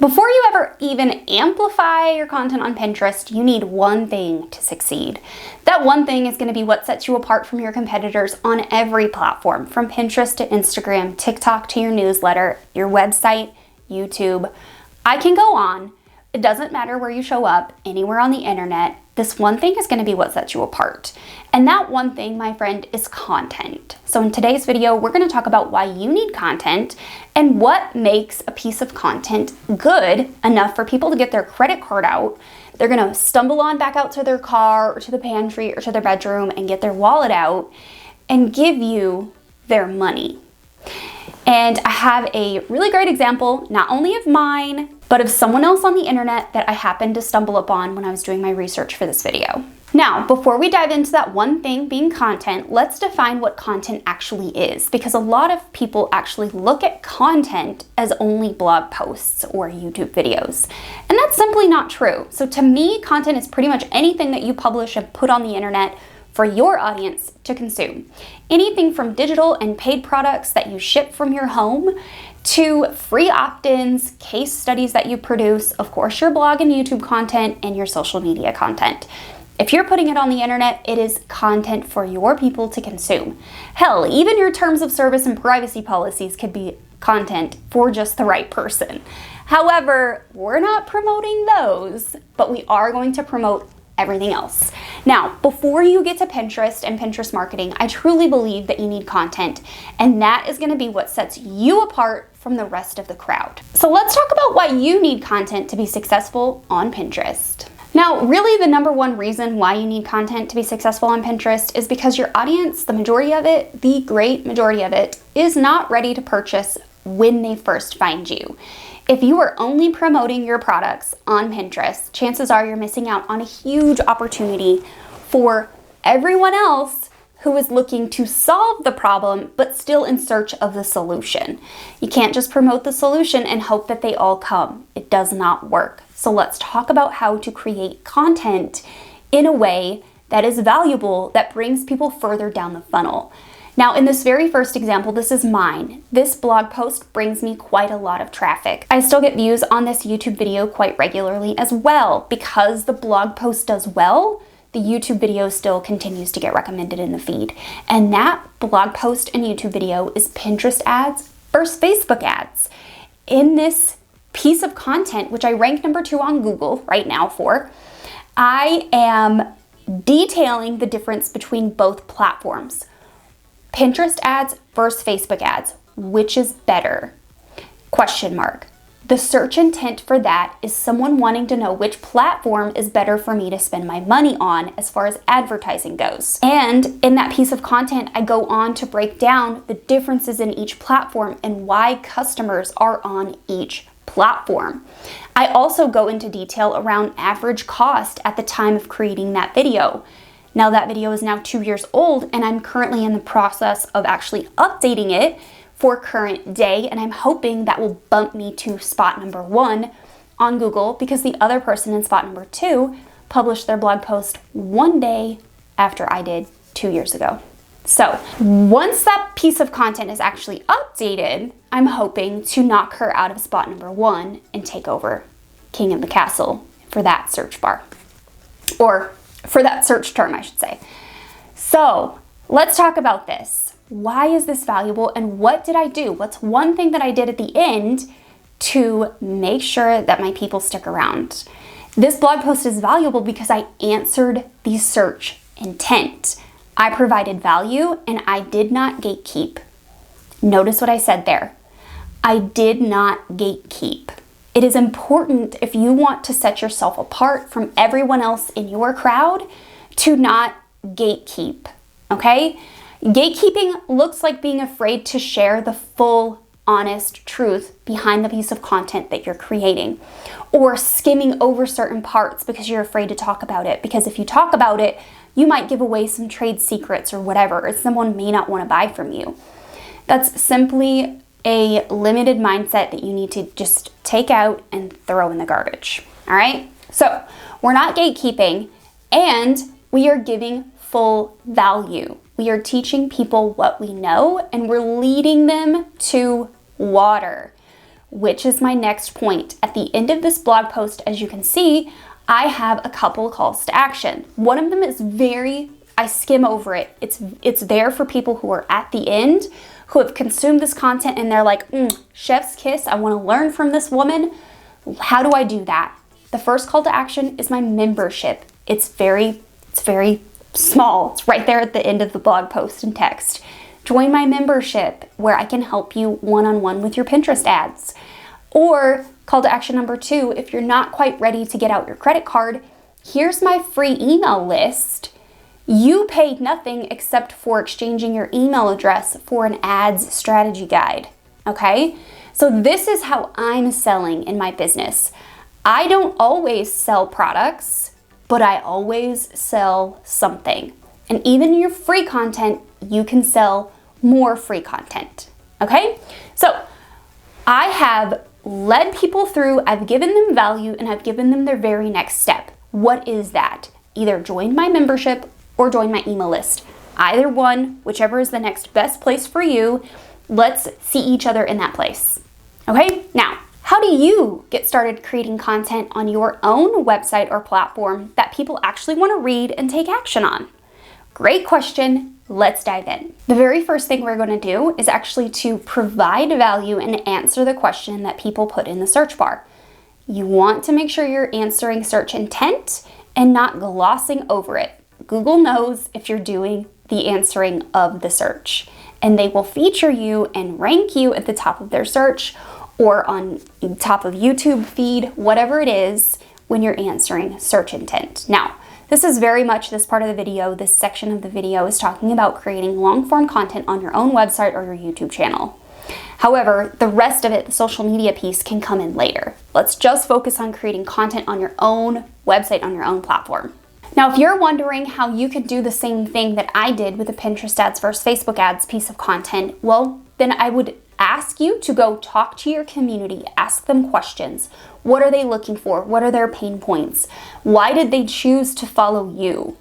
Before you ever even amplify your content on Pinterest, you need one thing to succeed. That one thing is going to be what sets you apart from your competitors on every platform, from Pinterest to Instagram, TikTok to your newsletter, your website, YouTube. I can go on. It doesn't matter where you show up, anywhere on the internet. This one thing is going to be what sets you apart. And that one thing, my friend, is content. So in today's video, we're going to talk about why you need content and what makes a piece of content good enough for people to get their credit card out. They're going to stumble on back out to their car or to the pantry or to their bedroom and get their wallet out and give you their money. And I have a really great example, not only of mine, but of someone else on the internet that I happened to stumble upon when I was doing my research for this video. Now, before we dive into that one thing being content, let's define what content actually is, because a lot of people actually look at content as only blog posts or YouTube videos. And that's simply not true. So to me, content is pretty much anything that you publish and put on the internet for your audience to consume. Anything from digital and paid products that you ship from your home to free opt-ins, case studies that you produce, of course, your blog and YouTube content, and your social media content. If you're putting it on the internet, it is content for your people to consume. Hell, even your terms of service and privacy policies could be content for just the right person. However, we're not promoting those, but we are going to promote everything else. Now, before you get to Pinterest and Pinterest marketing, I truly believe that you need content, and that is going to be what sets you apart from the rest of the crowd. So let's talk about why you need content to be successful on Pinterest. Now, really the number one reason why you need content to be successful on Pinterest is because your audience, the majority of it, the great majority of it, is not ready to purchase when they first find you. If you are only promoting your products on Pinterest, chances are you're missing out on a huge opportunity for everyone else who is looking to solve the problem, but still in search of the solution. You can't just promote the solution and hope that they all come. It does not work. So let's talk about how to create content in a way that is valuable, that brings people further down the funnel. Now, in this very first example, this is mine. This blog post brings me quite a lot of traffic. I still get views on this YouTube video quite regularly as well. Because the blog post does well, the YouTube video still continues to get recommended in the feed. And that blog post and YouTube video is Pinterest ads versus Facebook ads. In this piece of content, which I rank number 2 on Google right now for, I am detailing the difference between both platforms. Pinterest ads versus Facebook ads, which is better? Question mark. The search intent for that is someone wanting to know which platform is better for me to spend my money on as far as advertising goes. And in that piece of content, I go on to break down the differences in each platform and why customers are on each platform. I also go into detail around average cost at the time of creating that video. Now that video is now 2 years old and I'm currently in the process of actually updating it for current day, and I'm hoping that will bump me to spot number 1 on Google because the other person in spot number 2 published their blog post 1 day after I did 2 years ago. So once that piece of content is actually updated, I'm hoping to knock her out of spot number 1 and take over King of the Castle for that search bar. Or for that search term, I should say. So let's talk about this. Why is this valuable and what did I do? What's one thing that I did at the end to make sure that my people stick around? This blog post is valuable because I answered the search intent. I provided value and I did not gatekeep. Notice what I said there. I did not gatekeep. It is important if you want to set yourself apart from everyone else in your crowd to not gatekeep, okay? Gatekeeping looks like being afraid to share the full, honest truth behind the piece of content that you're creating, or skimming over certain parts because you're afraid to talk about it, because if you talk about it, you might give away some trade secrets or whatever, or someone may not want to buy from you. That's simply a limited mindset that you need to just take out and throw in the garbage, all right? So we're not gatekeeping and we are giving full value. We are teaching people what we know and we're leading them to water. which is my next point. At the end of this blog post, as you can see, I have a couple calls to action. One of them is I skim over it. It's there for people who are at the end, who have consumed this content and they're like, chef's kiss, I want to learn from this woman. How do I do that? The first call to action is my membership. It's very small. It's right there at the end of the blog post in text. Join my membership where I can help you one-on-one with your Pinterest ads. Or call to action number 2, if you're not quite ready to get out your credit card, here's my free email list. You paid nothing except for exchanging your email address for an ads strategy guide, okay? So this is how I'm selling in my business. I don't always sell products, but I always sell something. And even in your free content, you can sell more free content, okay? So I have led people through, I've given them value, and I've given them their very next step. What is that? Either join my membership or join my email list. Either one, whichever is the next best place for you, let's see each other in that place. Okay, now, how do you get started creating content on your own website or platform that people actually want to read and take action on? Great question. Let's dive in. The very first thing we're going to do is actually to provide value and answer the question that people put in the search bar. You want to make sure you're answering search intent and not glossing over it. Google knows if you're doing the answering of the search, and they will feature you and rank you at the top of their search or on top of YouTube feed, whatever it is, when you're answering search intent. Now, this is very much this part of the video, this section of the video is talking about creating long-form content on your own website or your YouTube channel. However, the rest of it, the social media piece, can come in later. Let's just focus on creating content on your own website, on your own platform. Now, if you're wondering how you could do the same thing that I did with the Pinterest ads versus Facebook ads piece of content, well, then I would ask you to go talk to your community, ask them questions. What are they looking for? What are their pain points? Why did they choose to follow you?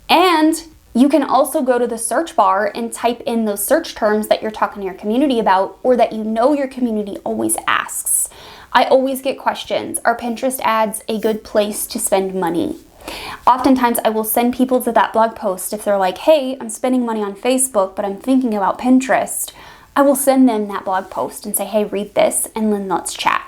And you can also go to the search bar and type in those search terms that you're talking to your community about or that you know your community always asks. I always get questions. Are Pinterest ads a good place to spend money? Oftentimes I will send people to that blog post if they're like, hey, I'm spending money on Facebook, but I'm thinking about Pinterest. I will send them that blog post and say, hey, read this and then let's chat.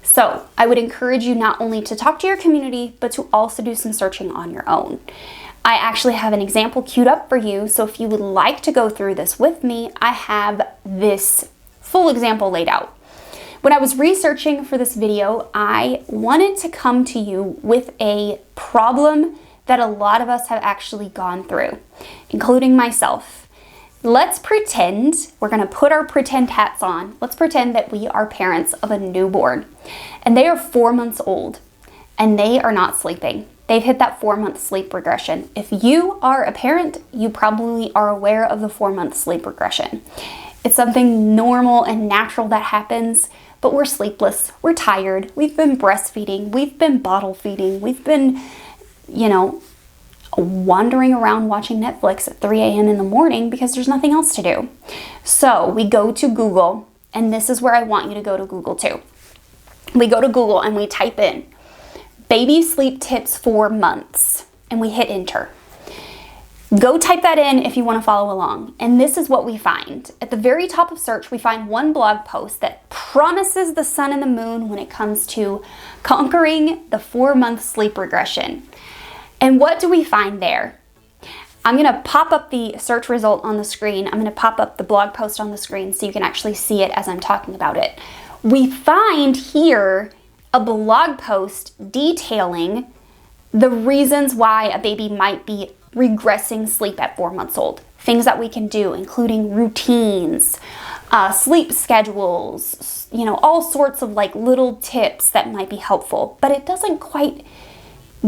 So I would encourage you not only to talk to your community, but to also do some searching on your own. I actually have an example queued up for you. So if you would like to go through this with me, I have this full example laid out. When I was researching for this video, I wanted to come to you with a problem that a lot of us have actually gone through, including myself. Let's pretend, we're gonna put our pretend hats on. Let's pretend that we are parents of a newborn and they are 4 months old and they are not sleeping. They've hit that 4-month sleep regression. If you are a parent, you probably are aware of the 4-month sleep regression. It's something normal and natural that happens, but we're sleepless, we're tired, we've been breastfeeding, we've been bottle feeding, we've been, wandering around watching Netflix at 3 a.m. in the morning because there's nothing else to do. So we go to Google, and this is where I want you to go to Google too. We go to Google and we type in baby sleep tips for months, and we hit enter. Go type that in if you want to follow along. And this is what we find. At the very top of search, we find one blog post that promises the sun and the moon when it comes to conquering the 4-month sleep regression. And what do we find there? I'm going to pop up the search result on the screen. I'm going to pop up the blog post on the screen so you can actually see it as I'm talking about it. We find here a blog post detailing the reasons why a baby might be regressing sleep at 4 months old. Things that we can do, including routines, sleep schedules, all sorts of little tips that might be helpful. But it doesn't quite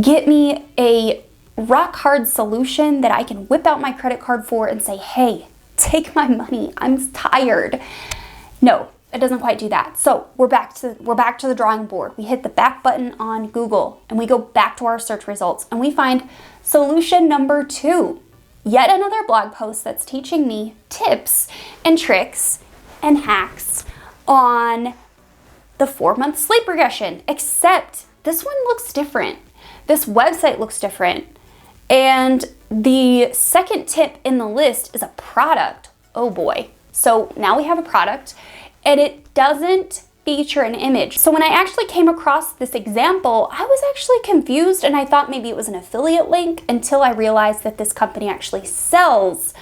get me a rock hard solution that I can whip out my credit card for and say, hey, take my money, I'm tired. No, it doesn't quite do that. So we're back to the drawing board. We hit the back button on Google and we go back to our search results and we find solution number 2. Yet another blog post that's teaching me tips and tricks and hacks on the 4-month sleep regression, except this one looks different. This website looks different. And the second tip in the list is a product. Oh boy. So now we have a product and it doesn't feature an image. So when I actually came across this example, I was actually confused and I thought maybe it was an affiliate link until I realized that this company actually sells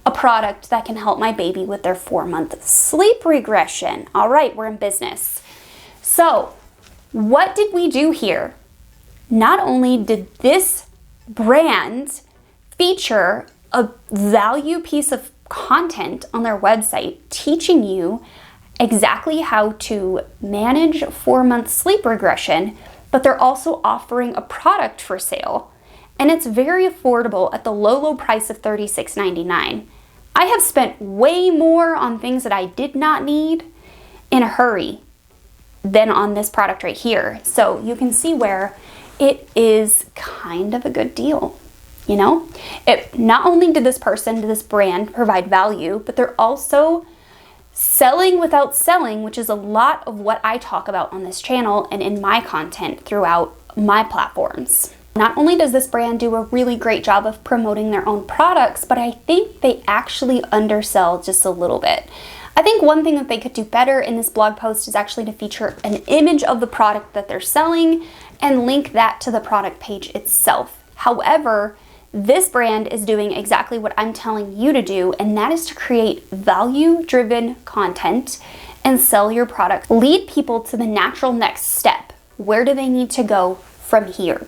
a product that can help my baby with their 4-month sleep regression. All right, we're in business. So what did we do here? Not only did this brand feature a value piece of content on their website teaching you exactly how to manage 4-month sleep regression, but they're also offering a product for sale. And it's very affordable at the low price of $36.99. I have spent way more on things that I did not need in a hurry than on this product right here. So you can see where it is kind of a good deal. You know, not only did this brand provide value, but they're also selling without selling, which is a lot of what I talk about on this channel and in my content throughout my platforms. Not only does this brand do a really great job of promoting their own products, but I think they actually undersell just a little bit. I think one thing that they could do better in this blog post is actually to feature an image of the product that they're selling and link that to the product page itself. However, this brand is doing exactly what I'm telling you to do, and that is to create value-driven content and sell your product. Lead people to the natural next step. Where do they need to go from here?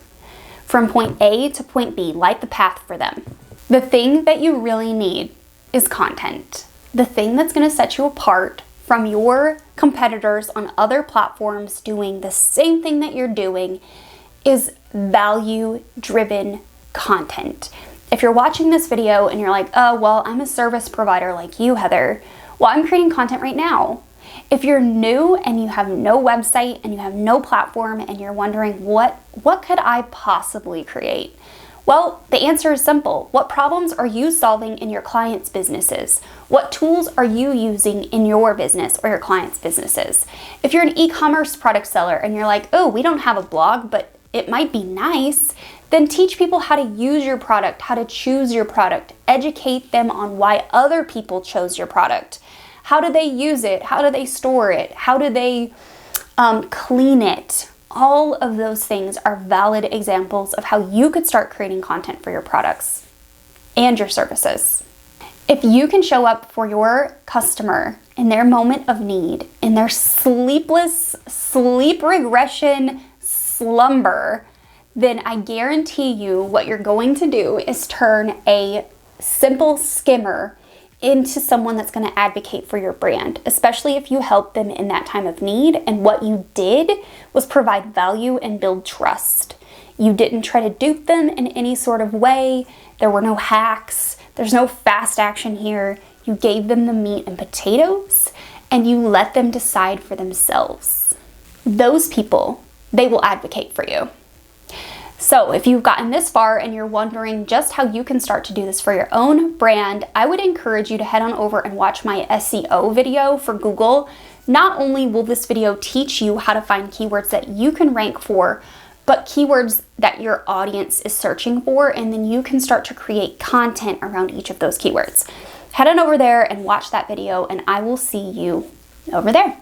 From point A to point B, light the path for them. The thing that you really need is content. The thing that's going to set you apart from your competitors on other platforms doing the same thing that you're doing is value-driven content. If you're watching this video and you're like, oh, well, I'm a service provider like you, Heather. Well, I'm creating content right now. If you're new and you have no website and you have no platform and you're wondering what could I possibly create? Well, the answer is simple. What problems are you solving in your clients' businesses? What tools are you using in your business or your clients' businesses? If you're an e-commerce product seller and you're like, oh, we don't have a blog, but it might be nice, then teach people how to use your product, how to choose your product, educate them on why other people chose your product. How do they use it? How do they store it? How do they clean it? All of those things are valid examples of how you could start creating content for your products and your services. If you can show up for your customer in their moment of need, in their sleepless sleep regression slumber, then I guarantee you what you're going to do is turn a simple skimmer into someone that's going to advocate for your brand, especially if you help them in that time of need. And what you did was provide value and build trust. You didn't try to dupe them in any sort of way. There were no hacks. There's no fast action here. You gave them the meat and potatoes and you let them decide for themselves. Those people, they will advocate for you. So if you've gotten this far and you're wondering just how you can start to do this for your own brand, I would encourage you to head on over and watch my SEO video for Google. Not only will this video teach you how to find keywords that you can rank for, but keywords that your audience is searching for, and then you can start to create content around each of those keywords. Head on over there and watch that video, and I will see you over there.